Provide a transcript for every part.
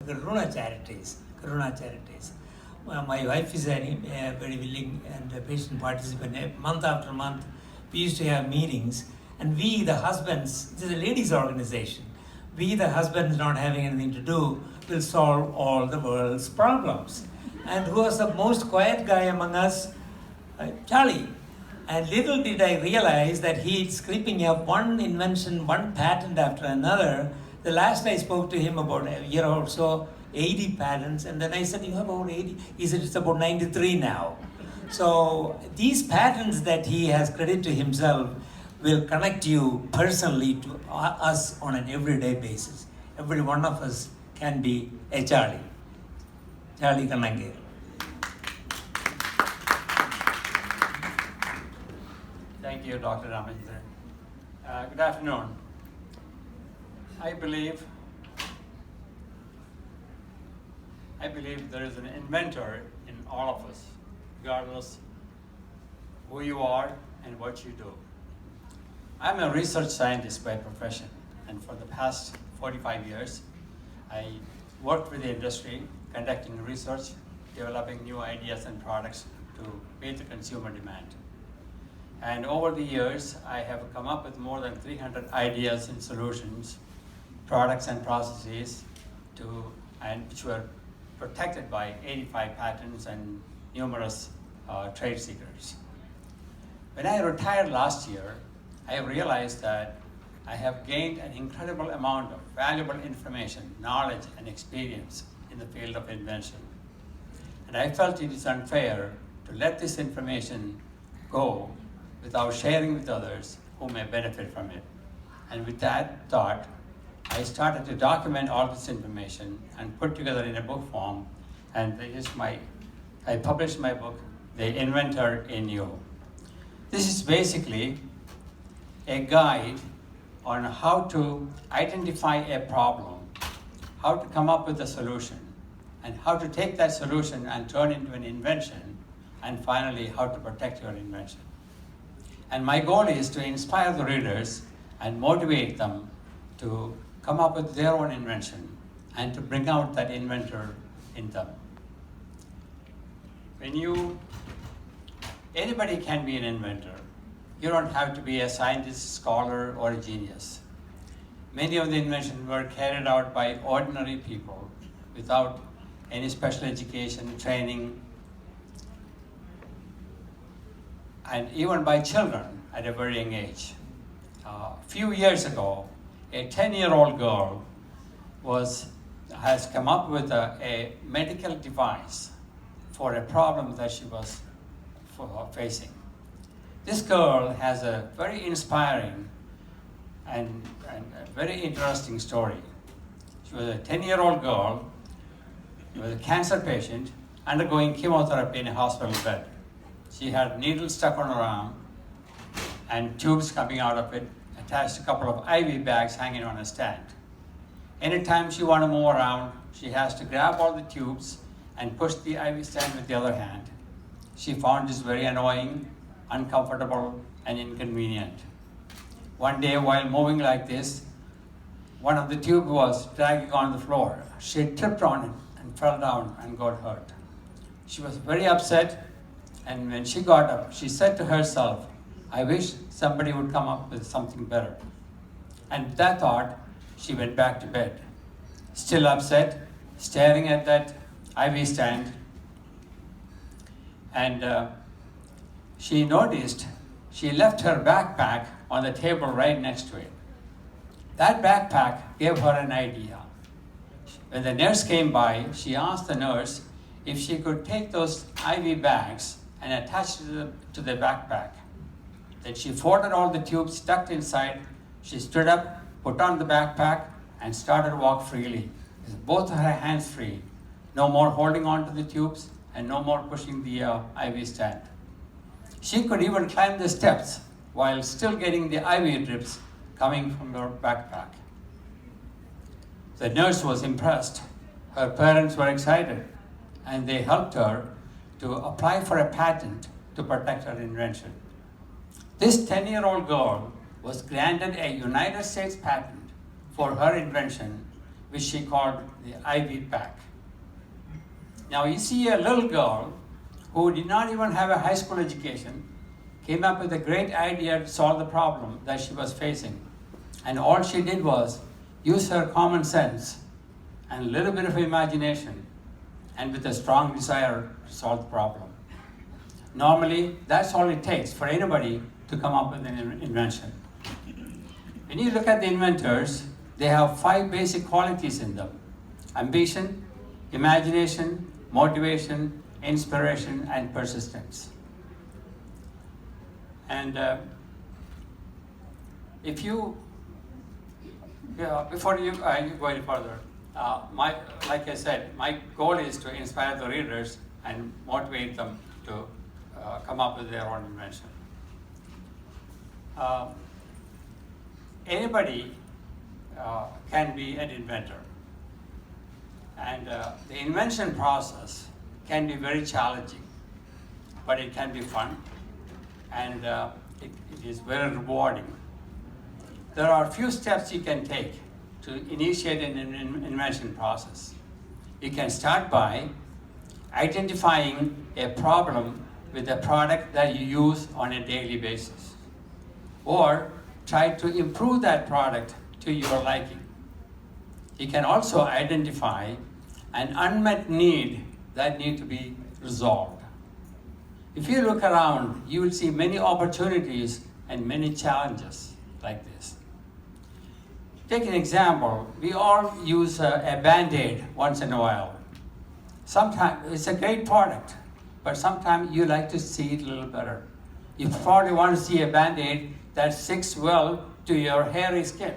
Karuna Charities. My wife is a very willing and a patient participant. Month after month, we used to have meetings, and we, the husbands, this is a ladies' organization. We, the husbands, not having anything to do, will solve all the world's problems. And who was the most quiet guy among us? Charlie. And little did I realize that he's creeping up one invention, one patent after another. The last I spoke to him about a year or so, 80 patents, and then I said, you have about 80? He said, it's about 93 now. So these patents that he has credit to himself will connect you personally to us on an everyday basis. Every one of us can be a Charlie Kannankeril. Thank you, Dr. Ramendra. Good afternoon. I believe there is an inventor in all of us, regardless who you are and what you do. I'm a research scientist by profession, and for the past 45 years, I worked with the industry, conducting research, developing new ideas and products to meet the consumer demand. And over the years, I have come up with more than 300 ideas and solutions, products and processes, which were protected by 85 patents and numerous trade secrets. When I retired last year, I realized that I have gained an incredible amount of valuable information, knowledge, and experience in the field of invention. And I felt it is unfair to let this information go without sharing with others who may benefit from it. And with that thought, I started to document all this information and put together in a book form, and I published my book, The Inventor In You. This is basically a guide on how to identify a problem, how to come up with a solution, and how to take that solution and turn it into an invention, and finally, how to protect your invention. And my goal is to inspire the readers and motivate them to come up with their own invention and to bring out that inventor in them. Anybody can be an inventor. You don't have to be a scientist, scholar, or a genius. Many of the inventions were carried out by ordinary people without any special education, training, and even by children at a very young age. A few years ago, a 10-year-old girl has come up with a medical device for a problem that she was facing. This girl has a very inspiring and a very interesting story. She was a 10-year-old girl. She was a cancer patient undergoing chemotherapy in a hospital bed. She had needles stuck on her arm and tubes coming out of it, attached a couple of IV bags hanging on a stand. Anytime she wants to move around, she has to grab all the tubes and push the IV stand with the other hand. She found this very annoying, uncomfortable, and inconvenient. One day, while moving like this, one of the tubes was dragging on the floor. She tripped on it and fell down and got hurt. She was very upset, and when she got up, she said to herself, I wish somebody would come up with something better. And with that thought, she went back to bed. Still upset, staring at that IV stand, and she noticed she left her backpack on the table right next to it. That backpack gave her an idea. When the nurse came by, she asked the nurse if she could take those IV bags and attach them to the backpack. Then she folded all the tubes tucked inside. She stood up, put on the backpack, and started to walk freely, with both her hands free. No more holding on to the tubes and no more pushing the IV stand. She could even climb the steps while still getting the IV drips coming from her backpack. The nurse was impressed. Her parents were excited, and they helped her to apply for a patent to protect her invention. This 10-year-old girl was granted a United States patent for her invention which she called the Ivy Pack. Now you see a little girl who did not even have a high school education, came up with a great idea to solve the problem that she was facing. And all she did was use her common sense and a little bit of imagination and with a strong desire to solve the problem. Normally, that's all it takes for anybody to come up with an invention. When you look at the inventors, they have 5 basic qualities in them: ambition, imagination, motivation, inspiration, and persistence. And if you, before you go any further, like I said, my goal is to inspire the readers and motivate them to come up with their own invention. Anybody can be an inventor. And the invention process can be very challenging, but it can be fun, and it is very rewarding. There are a few steps you can take to initiate an invention process. You can start by identifying a problem with a product that you use on a daily basis, or try to improve that product to your liking. You can also identify an unmet need that needs to be resolved. If you look around, you will see many opportunities and many challenges like this. Take an example. We all use a Band-Aid once in a while. Sometimes it's a great product, but sometimes you like to see it a little better. You probably want to see a Band-Aid that sticks well to your hairy skin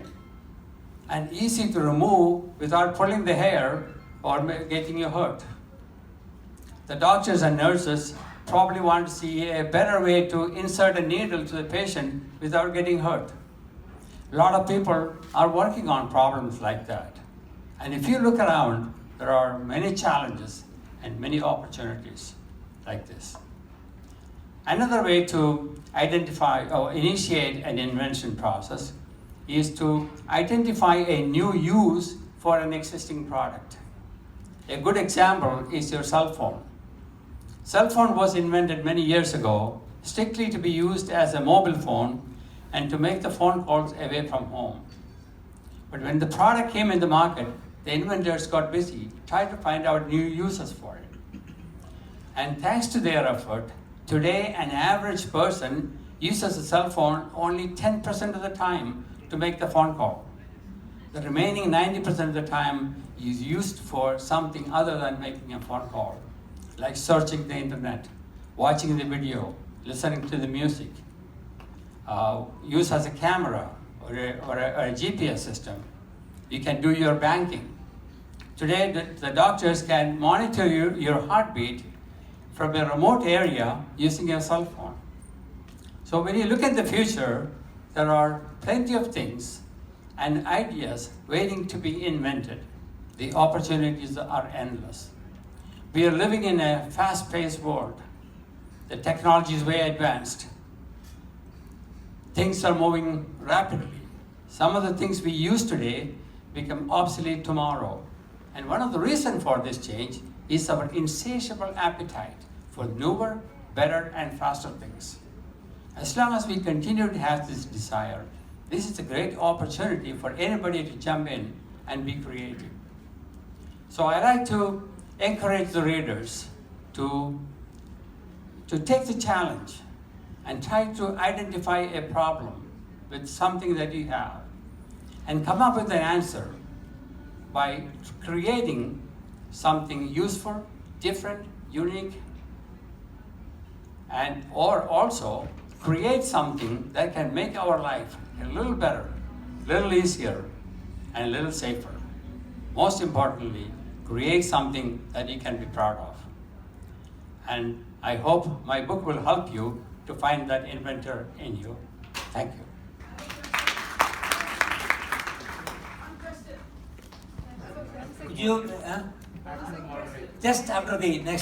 and easy to remove without pulling the hair or getting you hurt. The doctors and nurses probably want to see a better way to insert a needle to the patient without getting hurt. A lot of people are working on problems like that. And if you look around, there are many challenges and many opportunities like this. Another way to identify or initiate an invention process is to identify a new use for an existing product. A good example is your cell phone. Cell phone was invented many years ago strictly to be used as a mobile phone and to make the phone calls away from home. But when the product came in the market, the inventors got busy trying to find out new uses for it. And thanks to their effort, today an average person uses a cell phone only 10% of the time to make the phone call. The remaining 90% of the time is used for something other than making a phone call, like searching the internet, watching the video, listening to the music, use as a camera or a GPS system. You can do your banking. Today, the doctors can monitor your heartbeat from a remote area using your cell phone. So when you look at the future, there are plenty of things and ideas waiting to be invented. The opportunities are endless. We are living in a fast-paced world. The technology is way advanced. Things are moving rapidly. Some of the things we use today become obsolete tomorrow. And one of the reasons for this change is our insatiable appetite for newer, better, and faster things. As long as we continue to have this desire, this is a great opportunity for anybody to jump in and be creative. So I like to encourage the readers to take the challenge and try to identify a problem with something that you have and come up with an answer by creating something useful, different, unique, and or also create something that can make our life a little better, a little easier, and a little safer. Most importantly, create something that you can be proud of. And I hope my book will help you to find that inventor in you. Thank you. Could you, just after the next